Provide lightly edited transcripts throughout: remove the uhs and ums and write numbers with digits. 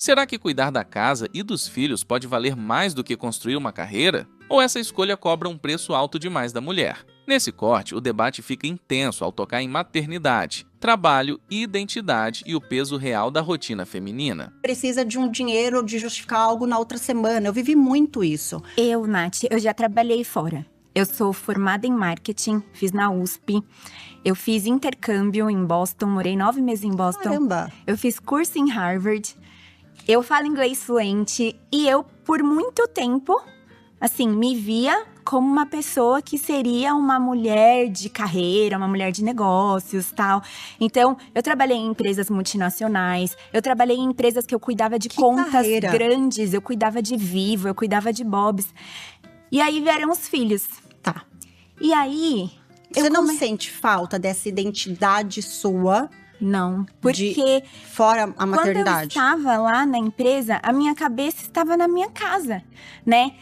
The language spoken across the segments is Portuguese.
Será que cuidar da casa e dos filhos pode valer mais do que construir uma carreira? Ou essa escolha cobra um preço alto demais da mulher? Nesse corte, o debate fica intenso ao tocar em maternidade, trabalho, identidade e o peso real da rotina feminina. Precisa de um dinheiro de justificar algo na outra semana. Eu vivi muito isso. Nath, eu já trabalhei fora. Eu sou formada em marketing, fiz na USP. Eu fiz intercâmbio em Boston, morei 9 meses em Boston. Caramba! Eu fiz curso em Harvard. Eu falo inglês fluente e eu, por muito tempo, assim, me via como uma pessoa que seria uma mulher de carreira, uma mulher de negócios, tal. Então, eu trabalhei em empresas multinacionais, eu trabalhei em empresas que eu cuidava de contas carreira grandes, eu cuidava de Vivo, eu cuidava de Bob's. E aí vieram os filhos. Tá. E aí… Você não sente falta dessa identidade sua? Não, porque fora a maternidade. Quando eu estava lá na empresa, a minha cabeça estava na minha casa, né?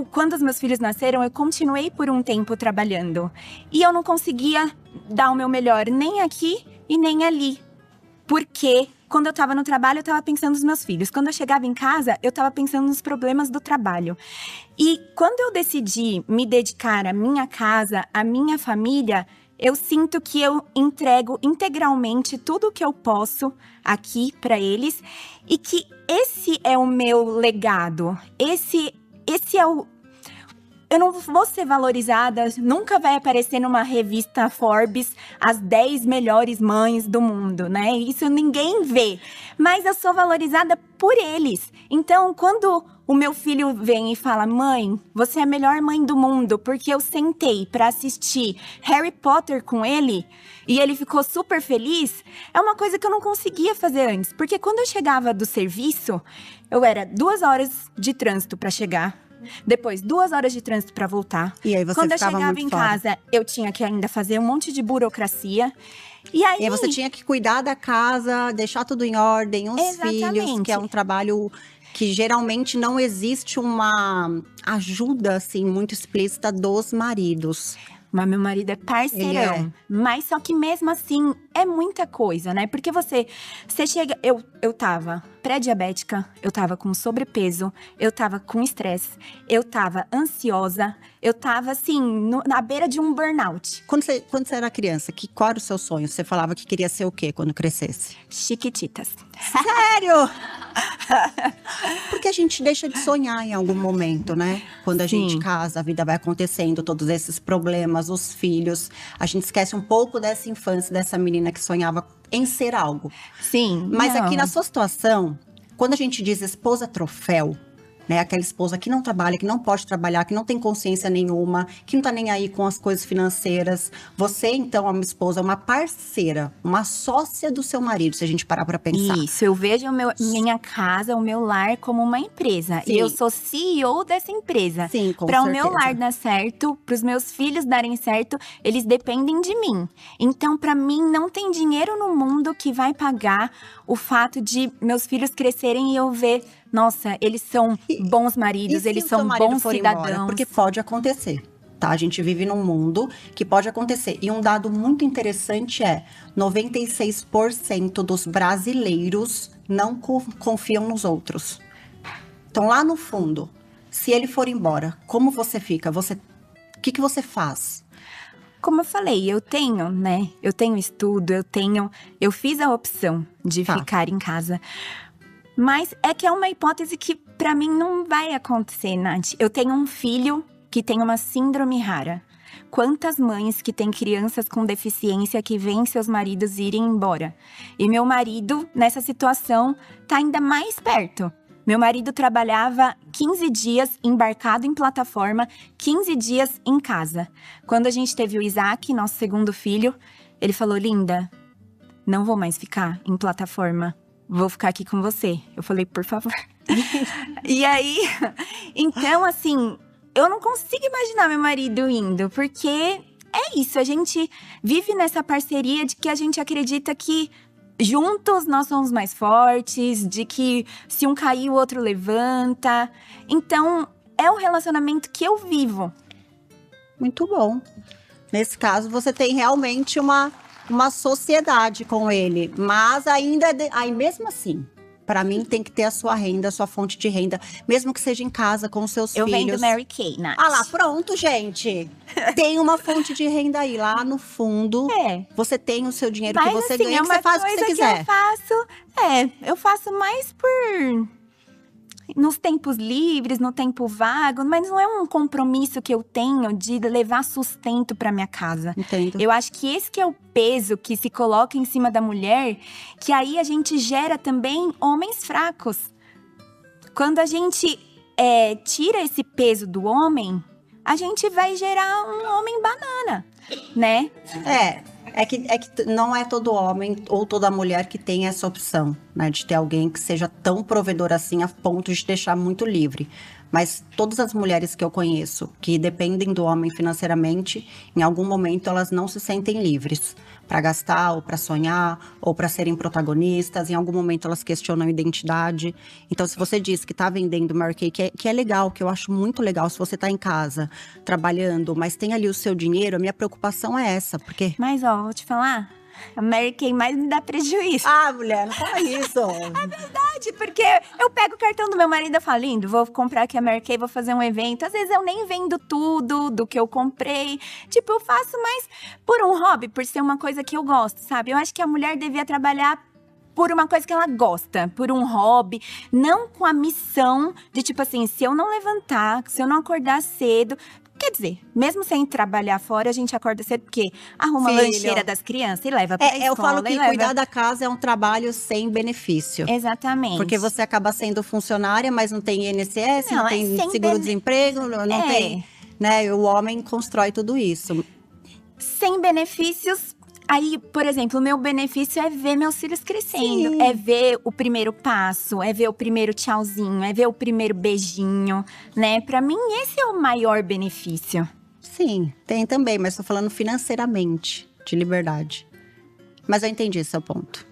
Quando os meus filhos nasceram, eu continuei por um tempo trabalhando. E eu não conseguia dar o meu melhor nem aqui e nem ali. Porque quando eu estava no trabalho, eu estava pensando nos meus filhos. Quando eu chegava em casa, eu estava pensando nos problemas do trabalho. E quando eu decidi me dedicar à minha casa, à minha família, eu sinto que eu entrego integralmente tudo o que eu posso aqui para eles. E que esse é o meu legado. Esse é o… Eu não vou ser valorizada, nunca vai aparecer numa revista Forbes as 10 melhores mães do mundo, né? Isso ninguém vê. Mas eu sou valorizada por eles. Então, quando o meu filho vem e fala: mãe, você é a melhor mãe do mundo, porque eu sentei pra assistir Harry Potter com ele e ele ficou super feliz, é uma coisa que eu não conseguia fazer antes. Porque quando eu chegava do serviço, eu era 2 horas de trânsito pra chegar. Depois, 2 horas de trânsito pra voltar. E aí você Quando eu ficava chegava muito em fora. casa, eu tinha que ainda fazer um monte de burocracia. E aí você tinha que cuidar da casa, deixar tudo em ordem, os filhos, que é um trabalho que geralmente não existe uma ajuda, assim, muito explícita dos maridos. Mas meu marido é parceirão. Mas só que mesmo assim, é muita coisa, né? Porque você chega… Eu tava pré-diabética, eu tava com sobrepeso, eu tava com estresse, eu tava ansiosa, eu tava assim, na beira de um burnout. Quando você era criança, qual era o seu sonho? Você falava que queria ser o quê quando crescesse? Chiquititas. Sério? Porque a gente deixa de sonhar em algum momento, né? Quando a gente casa, a vida vai acontecendo, todos esses problemas, os filhos. A gente esquece um pouco dessa infância, dessa menina que sonhava em ser algo. Sim. Mas aqui na sua situação, quando a gente diz esposa troféu, né? Aquela esposa que não trabalha, que não pode trabalhar, que não tem consciência nenhuma, que não tá nem aí com as coisas financeiras. Você, então, é uma esposa, uma parceira, uma sócia do seu marido, se a gente parar pra pensar. Isso, eu vejo minha casa, o meu lar como uma empresa. Sim. E eu sou CEO dessa empresa. Sim, com Pra certeza. o meu lar dar certo, pros meus filhos darem certo, eles dependem de mim. Então, pra mim, não tem dinheiro no mundo que vai pagar o fato de meus filhos crescerem e eu ver… Nossa, eles são bons maridos, eles são bons cidadãos. Embora? Porque pode acontecer, tá? A gente vive num mundo que pode acontecer. E um dado muito interessante é 96% dos brasileiros não confiam nos outros. Então, lá no fundo, se ele for embora, como você fica? O que você faz? Como eu falei, eu tenho, né? Eu tenho estudo, eu fiz a opção de ficar em casa. Mas é que é uma hipótese que pra mim não vai acontecer, Nath. Eu tenho um filho que tem uma síndrome rara. Quantas mães que têm crianças com deficiência que veem seus maridos irem embora? E meu marido, nessa situação, tá ainda mais perto. Meu marido trabalhava 15 dias embarcado em plataforma, 15 dias em casa. Quando a gente teve o Isaac, nosso segundo filho, ele falou: linda, não vou mais ficar em plataforma. Vou ficar aqui com você. Eu falei: por favor. E aí, então assim, eu não consigo imaginar meu marido indo, porque é isso, a gente vive nessa parceria de que a gente acredita que juntos nós somos mais fortes, de que se um cair o outro levanta. Então, é o relacionamento que eu vivo. Muito bom. Nesse caso, você tem realmente uma sociedade com ele, mas ainda, aí mesmo assim, Pra mim, tem que ter a sua renda, a sua fonte de renda. Mesmo que seja em casa, com os seus Eu filhos. vendo Mary Kay, Nath. Ah lá, pronto, gente. Tem uma fonte de renda aí, lá no fundo. É. Você tem o seu dinheiro Mas que você assim, ganha, é que uma você faz o que coisa você quiser. eu faço mais nos tempos livres, no tempo vago, mas não é um compromisso que eu tenho de levar sustento para minha casa. Entendo. Eu acho que esse que é o peso que se coloca em cima da mulher, que aí a gente gera também homens fracos. Quando a gente tira esse peso do homem, a gente vai gerar um homem banana, né? É que não é todo homem ou toda mulher que tem essa opção, né? De ter alguém que seja tão provedor assim a ponto de te deixar muito livre. Mas todas as mulheres que eu conheço que dependem do homem financeiramente, em algum momento elas não se sentem livres para gastar, ou para sonhar, ou para serem protagonistas. Em algum momento elas questionam a identidade. Então, se você diz que tá vendendo Mary Kay, que é legal, que eu acho muito legal, se você tá em casa trabalhando, mas tem ali o seu dinheiro, a minha preocupação é essa, porque... Mas, ó, vou te falar, a Mary Kay mais me dá prejuízo. Ah, mulher, não fala isso. Verdade, porque eu pego o cartão do meu marido e falo, lindo, vou comprar aqui a Mary Kay, vou fazer um evento. Às vezes eu nem vendo tudo do que eu comprei. Tipo, eu faço mais por um hobby, por ser uma coisa que eu gosto, sabe? Eu acho que a mulher devia trabalhar por uma coisa que ela gosta, por um hobby, não com a missão de tipo assim, se eu não levantar, se eu não acordar cedo. Quer dizer, mesmo sem trabalhar fora, a gente acorda cedo porque arruma a lancheira das crianças e leva pra escola. Eu falo que cuidar da casa é um trabalho sem benefício. Exatamente. Porque você acaba sendo funcionária, mas não tem INSS, não tem seguro-desemprego, não tem, né? O homem constrói tudo isso. Sem benefícios. Aí, por exemplo, o meu benefício é ver meus filhos crescendo. Sim. É ver o primeiro passo, é ver o primeiro tchauzinho, é ver o primeiro beijinho, né? Pra mim, esse é o maior benefício. Sim, tem também, mas tô falando financeiramente, de liberdade. Mas eu entendi seu ponto.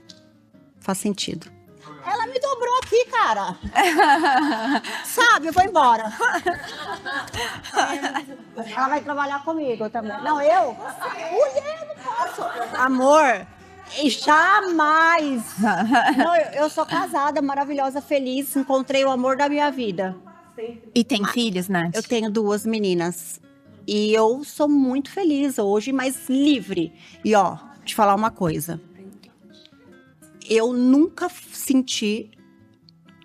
Faz sentido. Ela me dobrou aqui, cara. Sabe, eu vou embora. Ela vai trabalhar comigo também. Não, eu? Mulher, não posso. Amor, jamais. Não, eu sou casada, maravilhosa, feliz. Encontrei o amor da minha vida. E tem filhos, Nath? Eu tenho 2 meninas. E eu sou muito feliz hoje, mas livre. E ó, te falar uma coisa. Eu nunca senti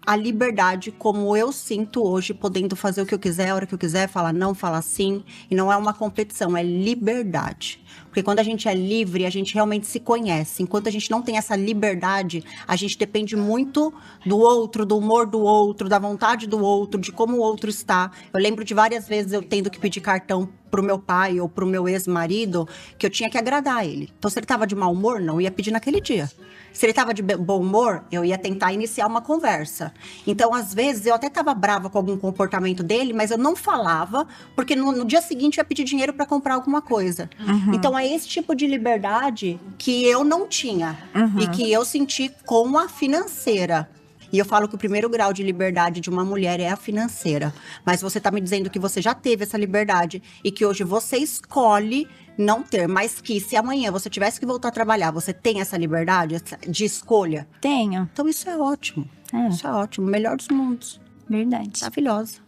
a liberdade como eu sinto hoje, podendo fazer o que eu quiser, a hora que eu quiser, falar não, falar sim. E não é uma competição, é liberdade. Porque quando a gente é livre, a gente realmente se conhece. Enquanto a gente não tem essa liberdade, a gente depende muito do outro, do humor do outro, da vontade do outro, de como o outro está. Eu lembro de várias vezes eu tendo que pedir cartão pro meu pai ou pro meu ex-marido, que eu tinha que agradar ele. Então, se ele tava de mau humor, não ia pedir naquele dia. Se ele tava de bom humor, eu ia tentar iniciar uma conversa. Então, às vezes, eu até tava brava com algum comportamento dele, mas eu não falava, porque no dia seguinte eu ia pedir dinheiro para comprar alguma coisa. Uhum. Então, é esse tipo de liberdade que eu não tinha. E que eu senti com a financeira. E eu falo que o primeiro grau de liberdade de uma mulher é a financeira. Mas você tá me dizendo que você já teve essa liberdade e que hoje você escolhe não ter, mas que se amanhã você tivesse que voltar a trabalhar, você tem essa liberdade de escolha? Tenho. Então isso é ótimo. Isso é ótimo. Melhor dos mundos. Verdade. Maravilhosa.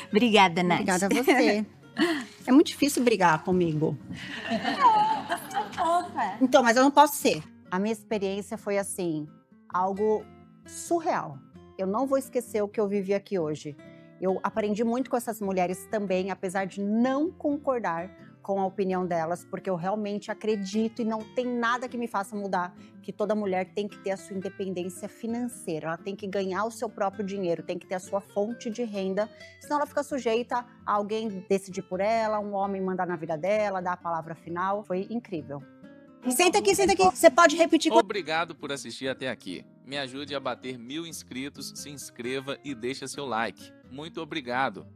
Obrigada, Nath. Obrigada a você. É muito difícil brigar comigo. Então, mas eu não posso ser. A minha experiência foi assim, algo surreal. Eu não vou esquecer o que eu vivi aqui hoje. Eu aprendi muito com essas mulheres também, apesar de não concordar com a opinião delas, porque eu realmente acredito e não tem nada que me faça mudar, que toda mulher tem que ter a sua independência financeira, ela tem que ganhar o seu próprio dinheiro, tem que ter a sua fonte de renda, senão ela fica sujeita a alguém decidir por ela, um homem mandar na vida dela, dar a palavra final. Foi incrível. Senta aqui, senta aqui. Você pode repetir. Obrigado por assistir até aqui. Me ajude a bater 1000 inscritos, se inscreva e deixa seu like. Muito obrigado.